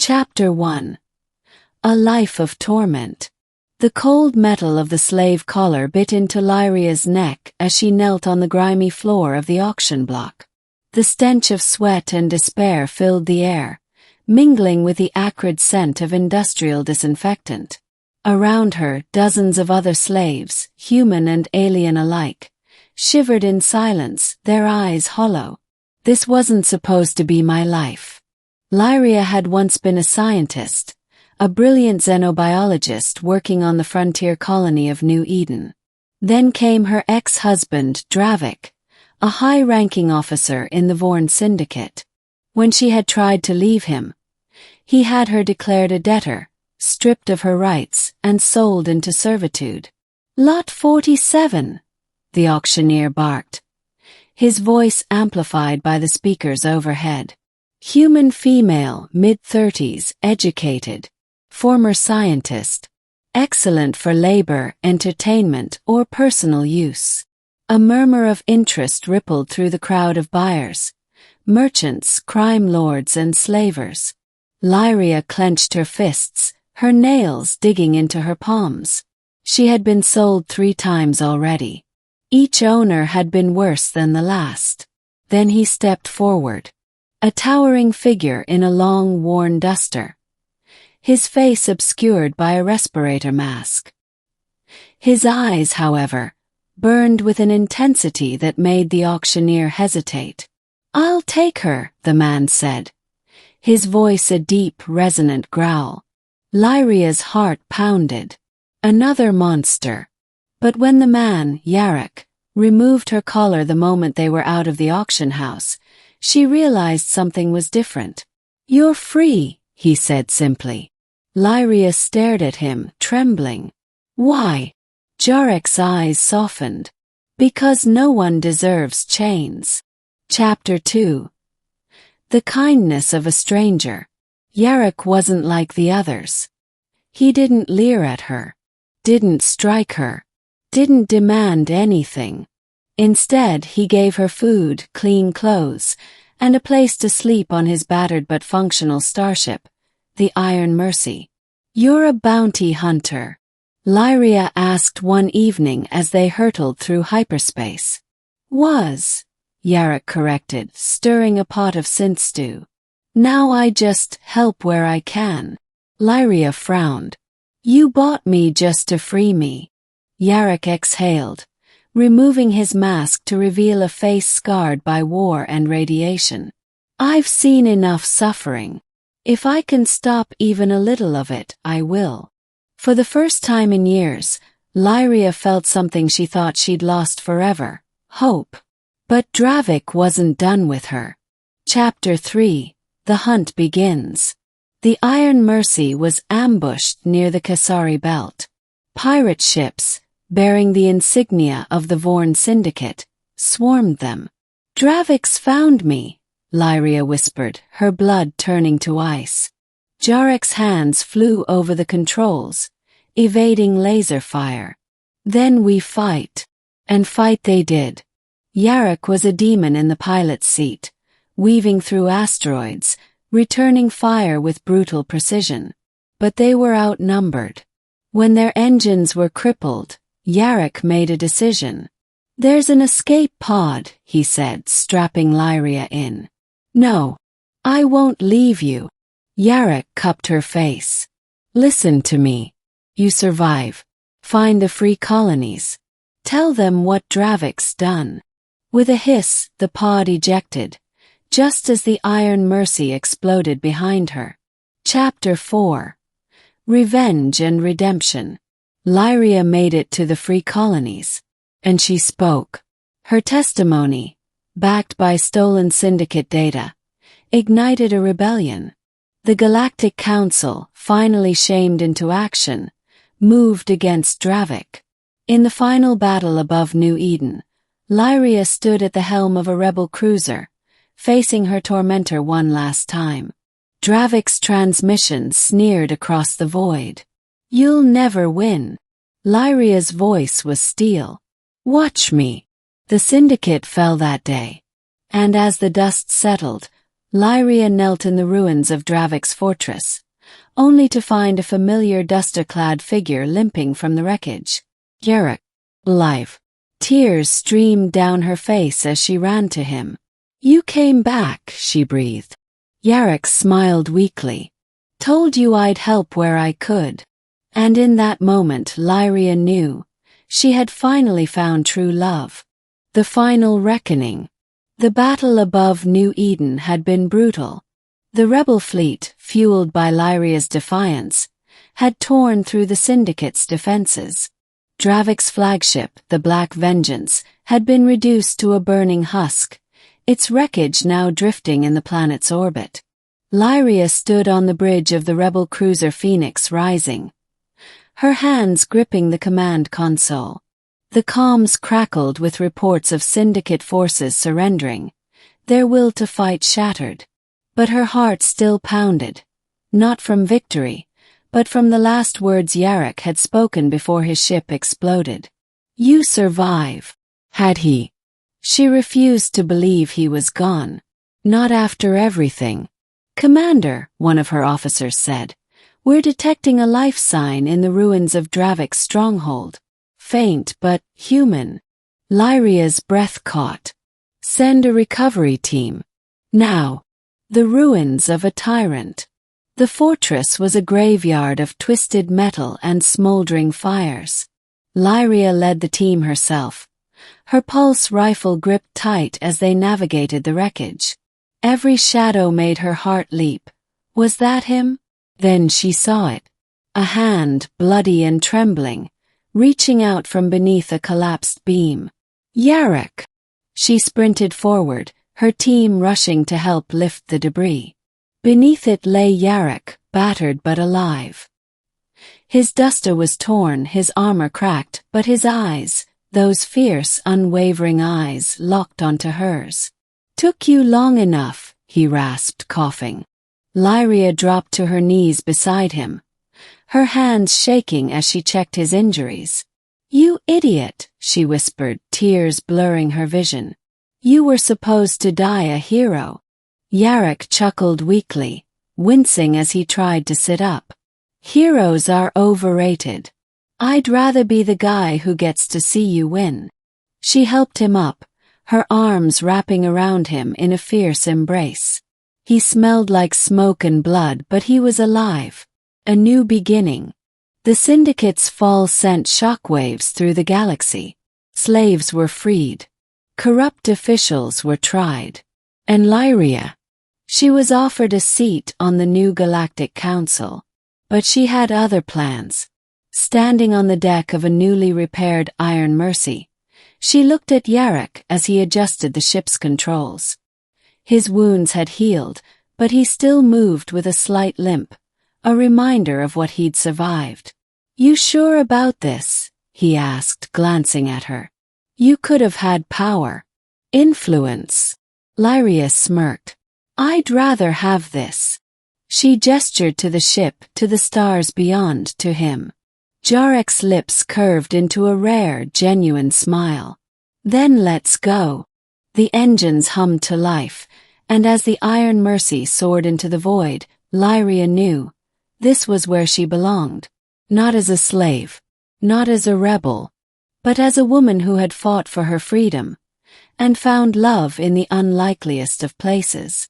Chapter 1. A Life of Torment. The cold metal of the slave collar bit into Lyria's neck as she knelt on the grimy floor of the auction block. The stench of sweat and despair filled the air, mingling with the acrid scent of industrial disinfectant. Around her, dozens of other slaves, human and alien alike, shivered in silence, their eyes hollow. This wasn't supposed to be my life. Lyria had once been a scientist, a brilliant xenobiologist working on the frontier colony of New Eden. Then came her ex-husband, Dravik, a high-ranking officer in the Vorn Syndicate. When she had tried to leave him, he had her declared a debtor, stripped of her rights, and sold into servitude. "Lot 47, the auctioneer barked, his voice amplified by the speakers overhead. Human female, mid-30s, educated, former scientist, excellent for labor, entertainment, or personal use. A murmur of interest rippled through the crowd of buyers, merchants, crime lords, and slavers. Lyria clenched her fists, her nails digging into her palms. She had been sold 3 times already. Each owner had been worse than the last. Then he stepped forward. A towering figure in a long, worn duster, his face obscured by a respirator mask. His eyes, however, burned with an intensity that made the auctioneer hesitate. "I'll take her," the man said, his voice a deep, resonant growl. Lyria's heart pounded. Another monster. But when the man, Jarek, removed her collar the moment they were out of the auction house, she realized something was different. "You're free," he said simply. Lyria stared at him, trembling. "Why?" Jarek's eyes softened. "Because no one deserves chains." Chapter 2. The kindness of a stranger. Jarek wasn't like the others. He didn't leer at her, didn't strike her, didn't demand anything. Instead, he gave her food, clean clothes, and a place to sleep on his battered but functional starship, the Iron Mercy. "You're a bounty hunter?" Lyria asked one evening as they hurtled through hyperspace. "Was," Jarek corrected, stirring a pot of synth stew. "Now I just help where I can." Lyria frowned. "You bought me just to free me." Jarek exhaled, removing his mask to reveal a face scarred by war and radiation. "I've seen enough suffering. If I can stop even a little of it, I will." For the first time in years, Lyria felt something she thought she'd lost forever: hope. But Dravik wasn't done with her. Chapter 3. The Hunt Begins. The Iron Mercy was ambushed near the Kasari Belt. Pirate ships, bearing the insignia of the Vorn Syndicate, swarmed them. "Dravik's found me," Lyria whispered, her blood turning to ice. Jarek's hands flew over the controls, evading laser fire. "Then we fight." And fight they did. Jarek was a demon in the pilot's seat, weaving through asteroids, returning fire with brutal precision. But they were outnumbered. When their engines were crippled, Jarek made a decision. "There's an escape pod," he said, strapping Lyria in. "No. I won't leave you." Jarek cupped her face. "Listen to me. You survive. Find the free colonies. Tell them what Dravik's done." With a hiss, the pod ejected, just as the Iron Mercy exploded behind her. Chapter 4. Revenge and Redemption. Lyria made it to the free colonies, and she spoke. Her testimony, backed by stolen Syndicate data, ignited a rebellion. The Galactic Council, finally shamed into action, moved against Dravik. In the final battle above New Eden, Lyria stood at the helm of a rebel cruiser, facing her tormentor one last time. Dravik's transmission sneered across the void. "You'll never win." Lyria's voice was steel. "Watch me." The Syndicate fell that day, and as the dust settled, Lyria knelt in the ruins of Dravik's fortress, only to find a familiar duster-clad figure limping from the wreckage. Jarek, alive. Tears streamed down her face as she ran to him. "You came back," she breathed. Jarek smiled weakly. "Told you I'd help where I could." And in that moment Lyria knew she had finally found true love. The final reckoning. The battle above New Eden had been brutal. The rebel fleet, fueled by Lyria's defiance, had torn through the Syndicate's defenses. Dravik's flagship, the Black Vengeance, had been reduced to a burning husk, its wreckage now drifting in the planet's orbit. Lyria stood on the bridge of the rebel cruiser Phoenix Rising, her hands gripping the command console. The comms crackled with reports of Syndicate forces surrendering, their will to fight shattered. But her heart still pounded, not from victory, but from the last words Jarek had spoken before his ship exploded. "You survive." Had he? She refused to believe he was gone. "Not after everything." "Commander," one of her officers said, "we're detecting a life sign in the ruins of Dravik's stronghold. Faint but human." Lyria's breath caught. "Send a recovery team. Now." The ruins of a tyrant. The fortress was a graveyard of twisted metal and smoldering fires. Lyria led the team herself, her pulse rifle gripped tight as they navigated the wreckage. Every shadow made her heart leap. Was that him? Then she saw it. A hand, bloody and trembling, reaching out from beneath a collapsed beam. "Jarek!" She sprinted forward, her team rushing to help lift the debris. Beneath it lay Jarek, battered but alive. His duster was torn, his armor cracked, but his eyes, those fierce, unwavering eyes, locked onto hers. "Took you long enough," he rasped, coughing. Lyria dropped to her knees beside him, her hands shaking as she checked his injuries. "You idiot," she whispered, tears blurring her vision. "You were supposed to die a hero." Jarek chuckled weakly, wincing as he tried to sit up. "Heroes are overrated. I'd rather be the guy who gets to see you win." She helped him up, her arms wrapping around him in a fierce embrace. He smelled like smoke and blood, but he was alive. A new beginning. The Syndicate's fall sent shockwaves through the galaxy. Slaves were freed. Corrupt officials were tried. And Lyria? She was offered a seat on the new Galactic Council. But she had other plans. Standing on the deck of a newly repaired Iron Mercy, she looked at Jarek as he adjusted the ship's controls. His wounds had healed, but he still moved with a slight limp, a reminder of what he'd survived. "You sure about this?" he asked, glancing at her. "You could have had power. Influence." Lyria smirked. "I'd rather have this." She gestured to the ship, to the stars beyond, to him. Jarek's lips curved into a rare, genuine smile. "Then let's go." The engines hummed to life, and as the Iron Mercy soared into the void, Lyria knew this was where she belonged. Not as a slave, not as a rebel, but as a woman who had fought for her freedom and found love in the unlikeliest of places.